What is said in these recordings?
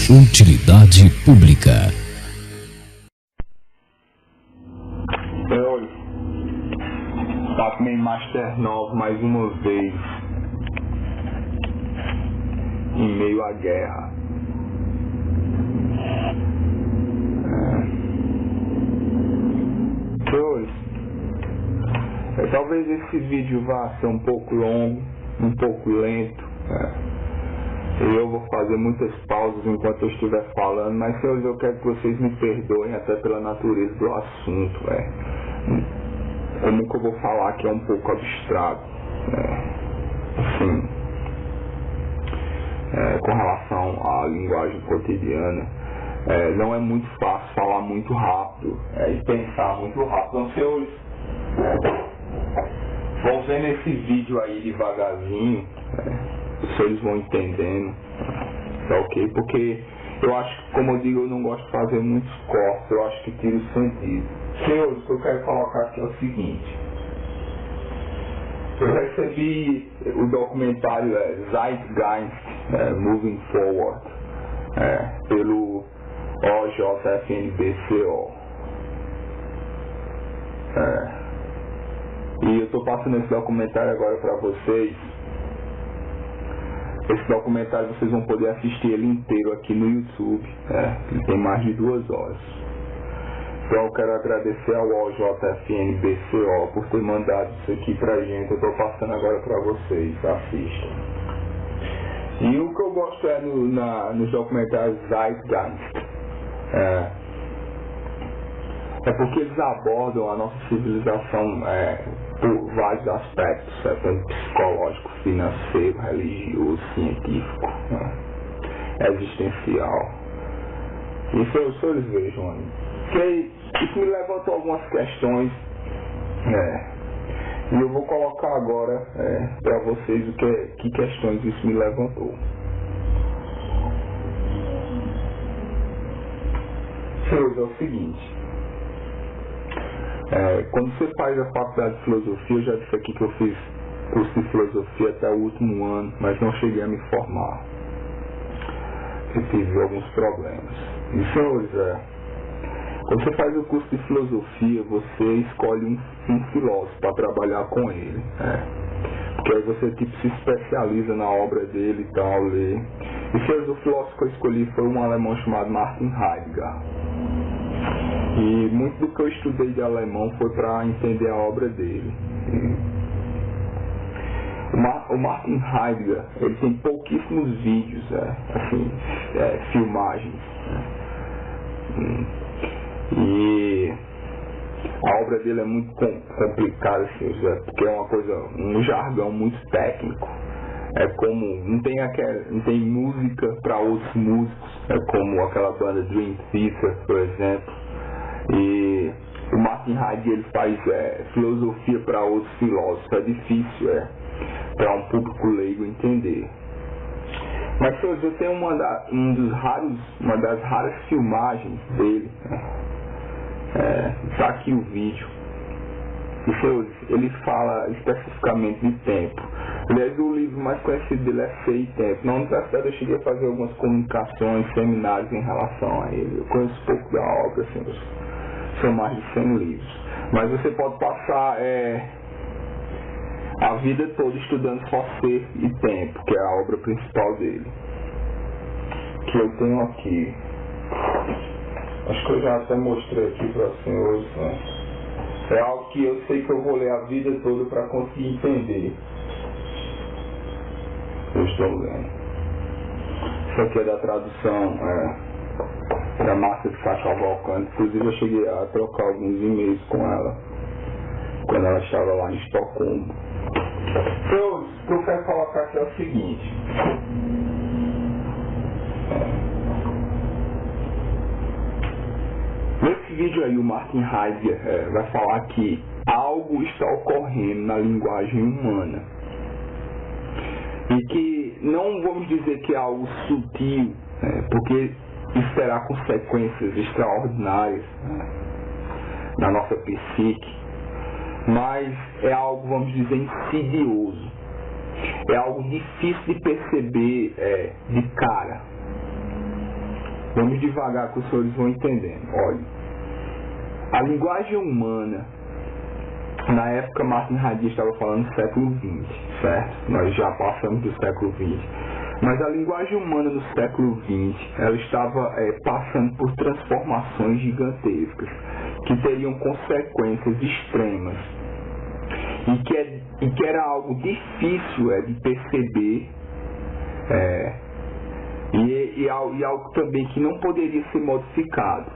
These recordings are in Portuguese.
Utilidade pública. Oi, Pac-Man Master 9 mais uma vez, em meio à guerra. Senhores, talvez esse vídeo vá ser um pouco longo, um pouco lento, e eu vou fazer muitas pausas enquanto eu estiver falando, mas senhores, eu quero que vocês me perdoem até pela natureza do assunto, como que eu vou falar que é um pouco abstrato, assim, com relação à linguagem cotidiana, não é muito fácil falar muito rápido e pensar muito rápido. Então, senhores, vão vendo esse vídeo aí devagarzinho, vocês vão entendendo, tá ok? Porque eu acho que, como eu digo, eu não gosto de fazer muitos cortes, eu acho que tira o sentido. Senhores, o que eu quero colocar aqui é o seguinte: eu recebi o documentário Zeitgeist Moving Forward, pelo OJFNBCO. E eu estou passando esse documentário agora para vocês. Esse documentário vocês vão poder assistir ele inteiro aqui no YouTube. Ele tem mais de 2 horas. Então eu quero agradecer ao OJFNBCO por ter mandado isso aqui pra gente. Eu estou passando agora para vocês. Assistam. E o que eu gosto nos documentários Zeitgeist é porque eles abordam a nossa civilização por vários aspectos, tanto psicológico, financeiro, religioso, científico, existencial. E se vocês vejam aí, que isso me levantou algumas questões, e eu vou colocar agora para vocês que questões isso me levantou. Senhores, é o seguinte: quando você faz a faculdade de filosofia, eu já disse aqui que eu fiz curso de filosofia até o último ano, mas não cheguei a me formar. Eu tive alguns problemas. E senhores, quando você faz o curso de filosofia, você escolhe um filósofo para trabalhar com ele. Porque aí você se especializa na obra dele e tal, lê. E senhores, o filósofo que eu escolhi foi um alemão chamado Martin Heidegger. E muito do que eu estudei de alemão foi para entender a obra dele. O Martin Heidegger, ele tem pouquíssimos vídeos, filmagens. E a obra dele é muito complicada, assim, porque é uma coisa, um jargão muito técnico. É como, não tem música para outros músicos, como aquela banda Dream Theater, por exemplo. E o Martin Heidegger, ele faz filosofia para outros filósofos, é difícil para um público leigo entender. Mas senhores, eu tenho uma das raras filmagens dele, está aqui o vídeo. E senhores, ele fala especificamente de tempo. Aliás, o livro mais conhecido dele é Ser e Tempo. Na universidade eu cheguei a fazer algumas comunicações, seminários em relação a ele. Eu conheço pouco da obra, senhores. São mais de 100 livros. Mas você pode passar a vida toda estudando só Ser e Tempo, que é a obra principal dele. Que eu tenho aqui. Acho que eu já até mostrei aqui para os senhores, É algo que eu sei que eu vou ler a vida toda para conseguir entender. Eu estou lendo. Isso aqui é da tradução da Márcia de Cavalcante. Inclusive eu cheguei a trocar alguns e-mails com ela quando ela estava lá em Estocolmo. Então, o que eu quero colocar aqui é o seguinte: nesse vídeo aí o Martin Heidegger vai falar que algo está ocorrendo na linguagem humana e que não vamos dizer que é algo sutil, porque isso terá consequências extraordinárias na nossa psique, mas é algo, vamos dizer, insidioso, é algo difícil de perceber de cara. Vamos devagar que os senhores vão entendendo. Olha, a linguagem humana, na época Martin Heidegger estava falando do século XX, certo? Nós já passamos do século XX. Mas a linguagem humana no século XX, ela estava passando por transformações gigantescas, que teriam consequências extremas, e que era algo difícil de perceber, e algo também que não poderia ser modificado.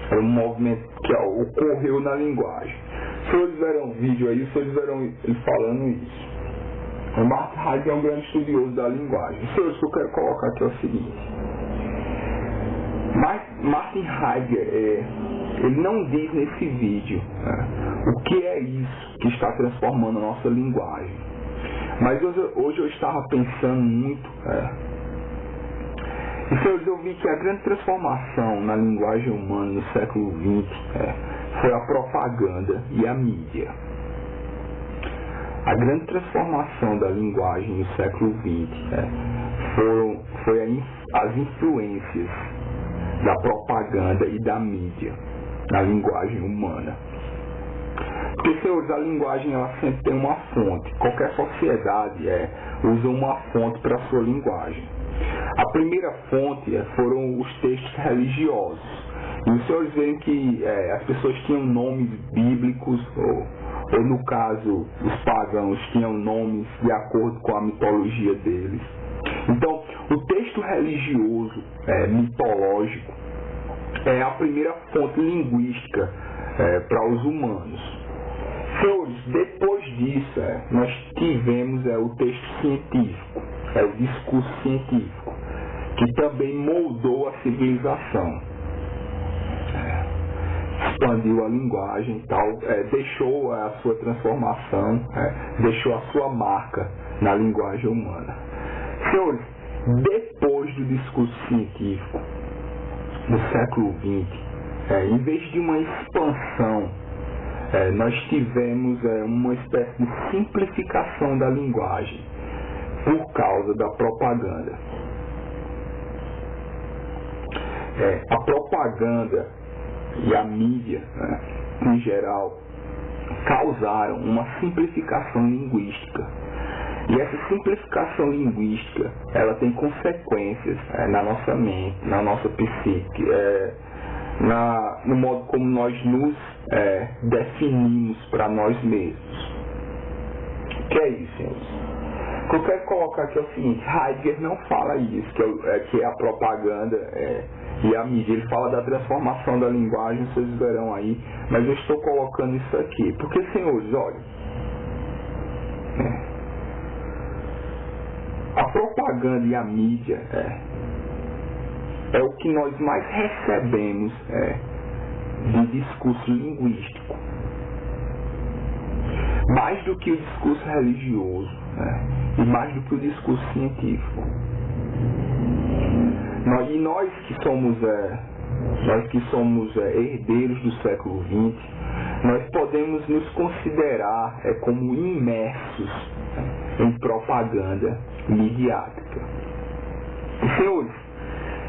Era um movimento que ocorreu na linguagem. Se vocês verão um vídeo aí, vocês verão ele falando isso. O Martin Heidegger é um grande estudioso da linguagem. O que eu quero colocar aqui é o seguinte. Martin Heidegger, ele não diz nesse vídeo o que é isso que está transformando a nossa linguagem. Mas hoje eu estava pensando muito. E senhores, eu vi que a grande transformação na linguagem humana no século XX foi a propaganda e a mídia. A grande transformação da linguagem no século XX foi as influências da propaganda e da mídia na linguagem humana. Porque, senhores, a linguagem ela sempre tem uma fonte. Qualquer sociedade usa uma fonte para a sua linguagem. A primeira fonte foram os textos religiosos. E os senhores veem que as pessoas tinham nomes bíblicos, ou no caso, os pagãos tinham nomes de acordo com a mitologia deles. Então, o texto religioso, mitológico, é a primeira fonte linguística para os humanos. Senhores, depois disso, nós tivemos o texto científico, o discurso científico, que também moldou a civilização. Expandiu a linguagem e tal, deixou a sua transformação, deixou a sua marca na linguagem humana. Senhores, depois do discurso científico, no século XX, em vez de uma expansão, nós tivemos uma espécie de simplificação da linguagem por causa da propaganda. A propaganda e a mídia, em geral, causaram uma simplificação linguística. E essa simplificação linguística, ela tem consequências na nossa mente, na nossa psique, no modo como nós nos definimos para nós mesmos. O que é isso, senhores? O que eu quero colocar aqui é o seguinte: Heidegger não fala isso, que é a propaganda e a mídia. Ele fala da transformação da linguagem, vocês verão aí, mas eu estou colocando isso aqui. Porque, senhores, olha, a propaganda e a mídia é o que nós mais recebemos de discurso linguístico. Mais do que o discurso religioso, e mais do que o discurso científico. E nós que somos herdeiros do século XX, nós podemos nos considerar como imersos em propaganda midiática. E, senhores,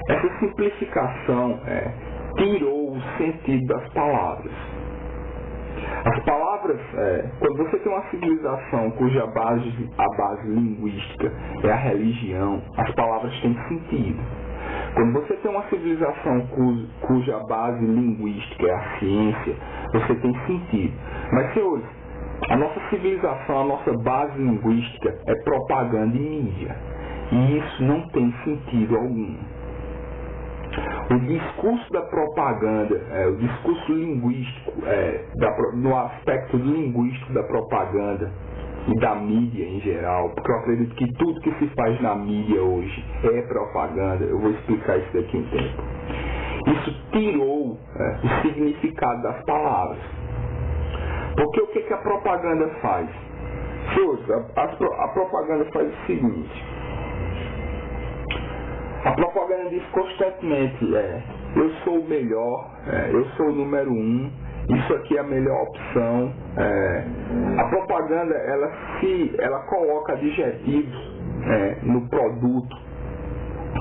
essa simplificação tirou o sentido das palavras. As palavras, quando você tem uma civilização cuja base linguística é a religião, as palavras têm sentido. Quando você tem uma civilização cuja base linguística é a ciência, você tem sentido. Mas, senhores, a nossa civilização, a nossa base linguística é propaganda e mídia. E isso não tem sentido algum. O discurso da propaganda, o discurso linguístico, no aspecto linguístico da propaganda e da mídia em geral, porque eu acredito que tudo que se faz na mídia hoje é propaganda. Eu vou explicar isso daqui um tempo. Isso tirou o significado das palavras. Porque o que a propaganda faz? A propaganda faz o seguinte: a propaganda diz constantemente, eu sou o melhor, eu sou o número 1, isso aqui é a melhor opção. A propaganda, ela coloca adjetivos no produto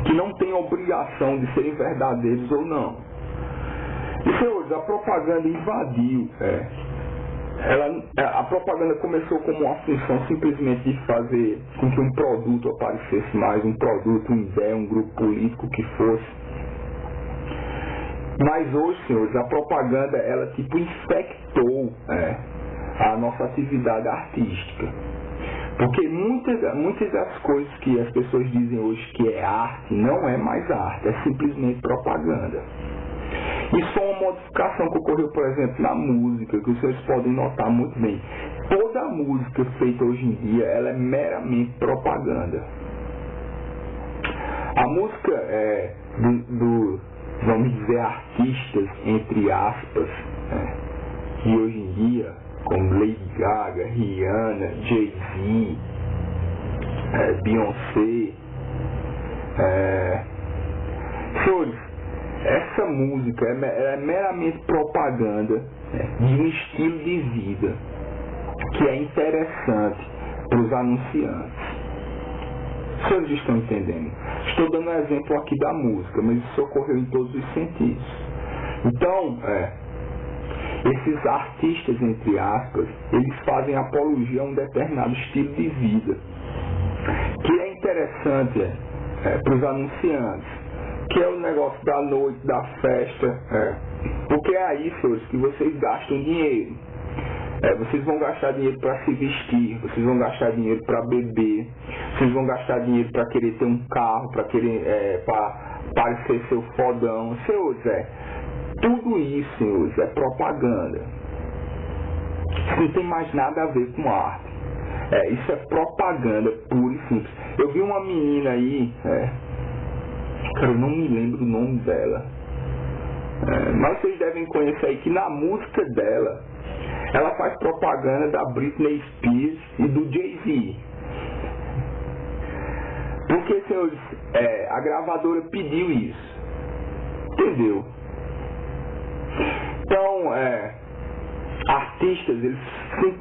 que não têm obrigação de serem verdadeiros ou não. E, senhores, a propaganda invadiu. A propaganda começou como uma função simplesmente de fazer com que um produto aparecesse mais, um produto, uma ideia, um grupo político que fosse. Mas hoje, senhores, a propaganda, ela tipo infectou a nossa atividade artística. Porque muitas das coisas que as pessoas dizem hoje que é arte, não é mais arte, é simplesmente propaganda. Isso é uma modificação que ocorreu, por exemplo, na música, que vocês podem notar muito bem. Toda a música feita hoje em dia, ela é meramente propaganda. A música vamos dizer, artistas, entre aspas, que hoje em dia, como Lady Gaga, Rihanna, Jay-Z, Beyoncé, senhores, essa música é meramente propaganda de um estilo de vida que é interessante para os anunciantes. Os senhores estão entendendo? Estou dando um exemplo aqui da música, mas isso ocorreu em todos os sentidos. Então, esses artistas, entre aspas, eles fazem apologia a um determinado estilo de vida, que é interessante para os anunciantes, que é o negócio da noite, da festa, porque é aí, senhores, que vocês gastam dinheiro. Vocês vão gastar dinheiro para se vestir, vocês vão gastar dinheiro para beber, vocês vão gastar dinheiro para querer ter um carro, para querer parecer seu fodão. Senhores, tudo isso, senhores, é propaganda. Isso não tem mais nada a ver com arte. Isso é propaganda pura e simples. Eu vi uma menina aí, cara, eu não me lembro o nome dela, mas vocês devem conhecer aí que na música dela, ela faz propaganda da Britney Spears e do Jay-Z. Porque, senhores, a gravadora pediu isso. Entendeu? Então, artistas,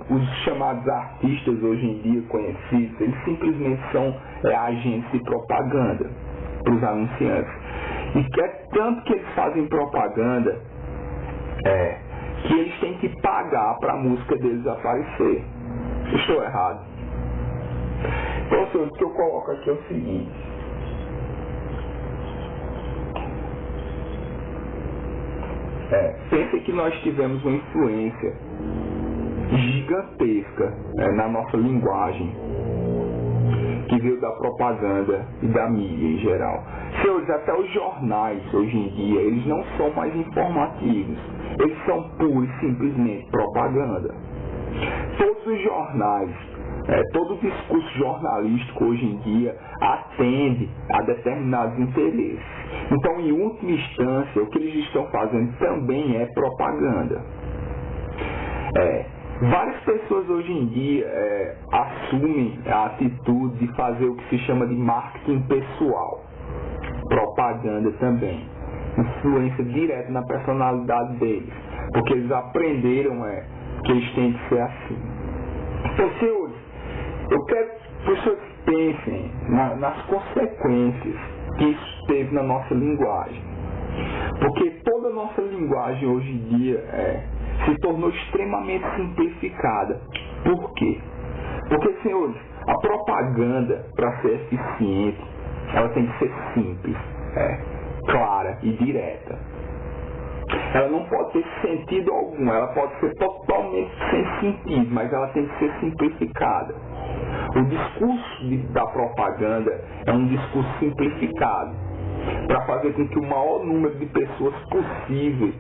os chamados artistas hoje em dia conhecidos, eles simplesmente são agentes de propaganda para os anunciantes. E que é tanto que eles fazem propaganda que eles têm que pagar para a música deles aparecer. Estou errado? Então, senhor, o que eu coloco aqui é o seguinte. Pense que nós tivemos uma influência gigantesca na nossa linguagem, que veio da propaganda e da mídia em geral. Senhores, até os jornais hoje em dia, eles não são mais informativos. Eles são pura e simplesmente propaganda. Todos os jornais, todo o discurso jornalístico hoje em dia atende a determinados interesses. Então, em última instância, o que eles estão fazendo também é propaganda. Várias pessoas hoje em dia assumem a atitude de fazer o que se chama de marketing pessoal. Propaganda também. Influência direta na personalidade deles. Porque eles aprenderam que eles têm que ser assim. Então, senhores, eu quero que vocês pensem nas consequências que isso teve na nossa linguagem. Porque toda a nossa linguagem hoje em dia se tornou extremamente simplificada. Por quê? Porque, senhores, a propaganda, para ser eficiente, ela tem que ser simples, clara e direta. Ela não pode ter sentido algum, ela pode ser totalmente sem sentido, mas ela tem que ser simplificada. O discurso da propaganda é um discurso simplificado, para fazer com que o maior número de pessoas possível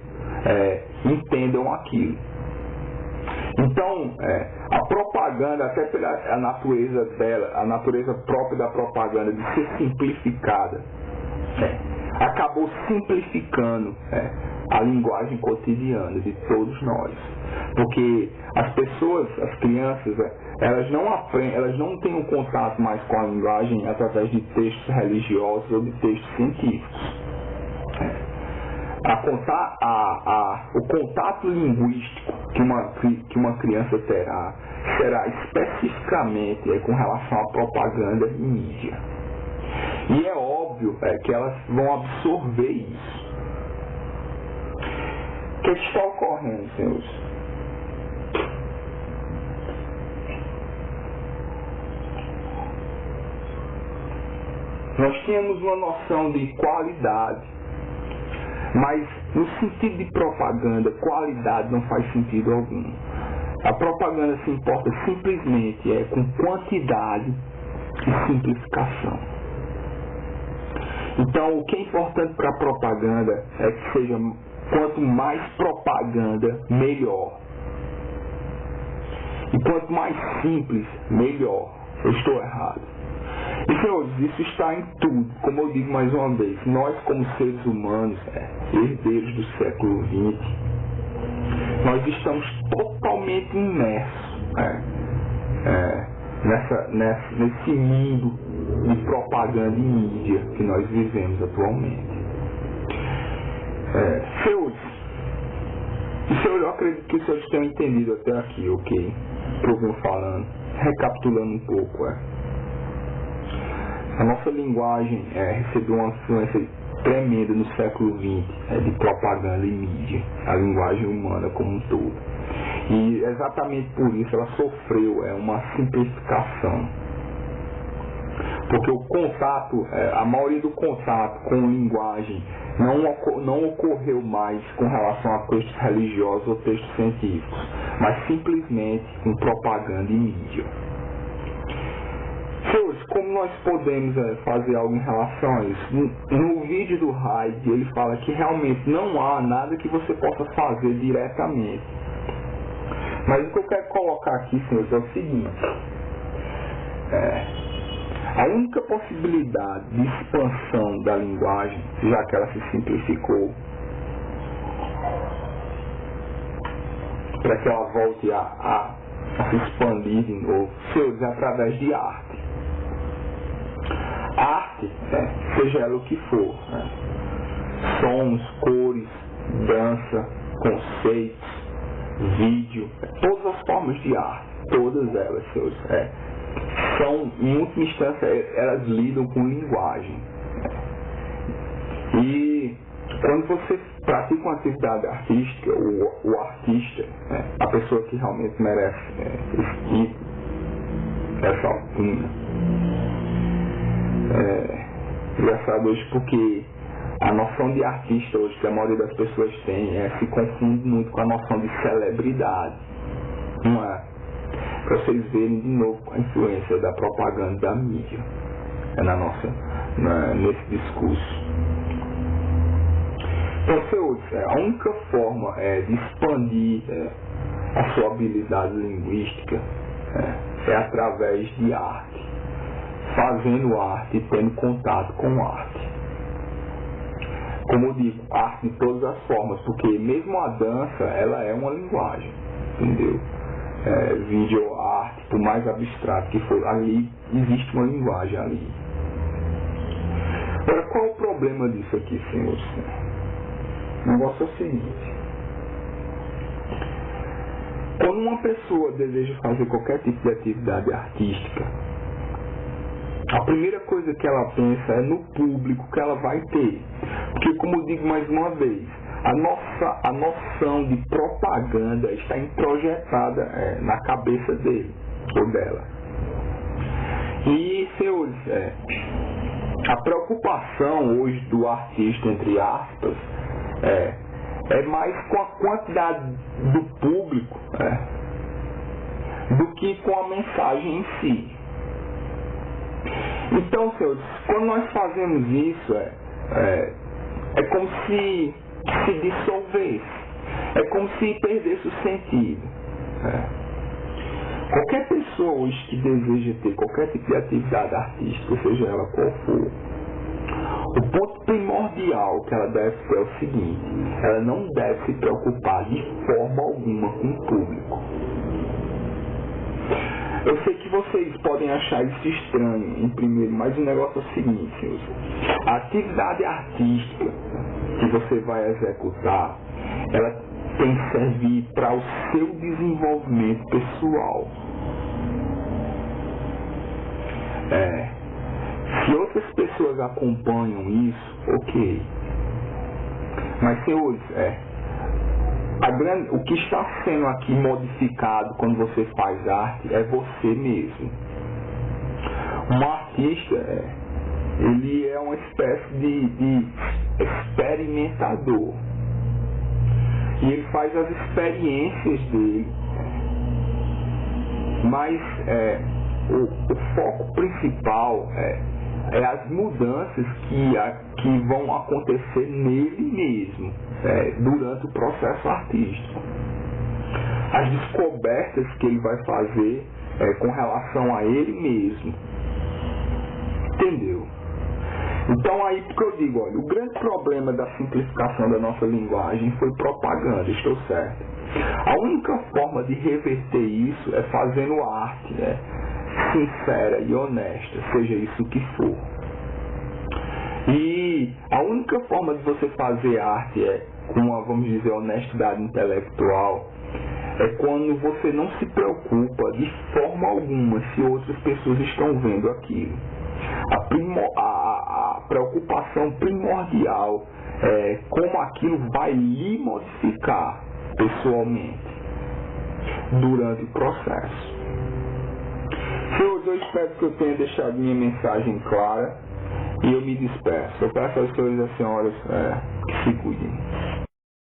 entendam aquilo. Então, a propaganda, até pela natureza dela, a natureza própria da propaganda de ser simplificada, acabou simplificando a linguagem cotidiana de todos nós. Porque as pessoas, as crianças, elas não aprendem, elas não têm um contato mais com a linguagem através de textos religiosos ou de textos científicos. O contato linguístico que uma criança terá será especificamente com relação à propaganda e mídia. E é óbvio óbvio que elas vão absorver isso. O que está ocorrendo, senhores? Nós tínhamos uma noção de qualidade, mas no sentido de propaganda, qualidade não faz sentido algum. A propaganda se importa simplesmente com quantidade e simplificação. Então, o que é importante para a propaganda é que seja, quanto mais propaganda, melhor. E quanto mais simples, melhor. Eu estou errado. E, senhores, isso está em tudo. Como eu digo mais uma vez, nós como seres humanos, herdeiros do século XX, nós estamos totalmente imersos nesse mundo de propaganda e mídia que nós vivemos atualmente. Senhores, eu acredito que os senhores tenham entendido até aqui, ok? O que eu venho falando, recapitulando um pouco. A nossa linguagem recebeu uma influência tremenda no século XX de propaganda e mídia, a linguagem humana como um todo. E exatamente por isso ela sofreu uma simplificação. Porque o contato, a maioria do contato com linguagem não ocorreu mais com relação a textos religiosos ou textos científicos, mas simplesmente com propaganda e mídia. Senhores, como nós podemos fazer algo em relação a isso? No vídeo do Hyde, ele fala que realmente não há nada que você possa fazer diretamente. Mas o que eu quero colocar aqui, senhores, é o seguinte. A única possibilidade de expansão da linguagem, já que ela se simplificou, para que ela volte a se expandir de novo, senhores, é através de arte. Arte, seja ela o que for, sons, cores, dança, conceitos, vídeo, todas as formas de arte, todas elas, senhores, são, em última instância, elas lidam com linguagem. E quando você pratica uma atividade artística, o artista, a pessoa que realmente merece esse título, essa alcunha, engraçado hoje porque a noção de artista hoje que a maioria das pessoas tem se confunde muito com a noção de celebridade, não é? Para vocês verem de novo a influência da propaganda da mídia nesse discurso. Então, senhores, a única forma de expandir a sua habilidade linguística é através de arte, fazendo arte e tendo contato com arte. Como eu digo, arte de todas as formas, porque mesmo a dança, ela é uma linguagem, entendeu? Vídeo arte, por mais abstrato que for, ali existe uma linguagem ali. Agora, qual é o problema disso aqui, senhores? O negócio é o seguinte: quando uma pessoa deseja fazer qualquer tipo de atividade artística, a primeira coisa que ela pensa é no público que ela vai ter. Porque, como eu digo mais uma vez, a noção de propaganda está introjetada na cabeça dele ou dela. E, senhores, a preocupação hoje do artista, entre aspas, é mais com a quantidade do público do que com a mensagem em si. Então, senhores, quando nós fazemos isso, é como se dissolvesse, é como se perdesse o sentido. Qualquer pessoa hoje que deseja ter qualquer tipo de atividade artística, seja ela qual for, o ponto primordial que ela deve ter é o seguinte: ela não deve se preocupar de forma alguma com o público. Eu sei que vocês podem achar isso estranho em primeiro, mas o negócio é o seguinte, senhores. A atividade artística que você vai executar, ela tem que servir para o seu desenvolvimento pessoal. Se outras pessoas acompanham isso, ok. Mas, senhores, o que está sendo aqui modificado quando você faz arte é você mesmo. Um artista, ele é uma espécie de experimentador. E ele faz as experiências dele. Mas o foco principal é as mudanças que vão acontecer nele mesmo, durante o processo artístico. As descobertas que ele vai fazer com relação a ele mesmo. Entendeu? Então aí porque eu digo, olha, o grande problema da simplificação da nossa linguagem foi propaganda, estou certo. A única forma de reverter isso é fazendo arte, sincera e honesta, seja isso o que for. E a única forma de você fazer arte com uma, vamos dizer, honestidade intelectual é quando você não se preocupa de forma alguma se outras pessoas estão vendo aquilo. A preocupação primordial é como aquilo vai lhe modificar pessoalmente durante o processo. Senhores, eu espero que eu tenha deixado minha mensagem clara e eu me despeço. Eu peço às senhoras e senhores que se cuidem.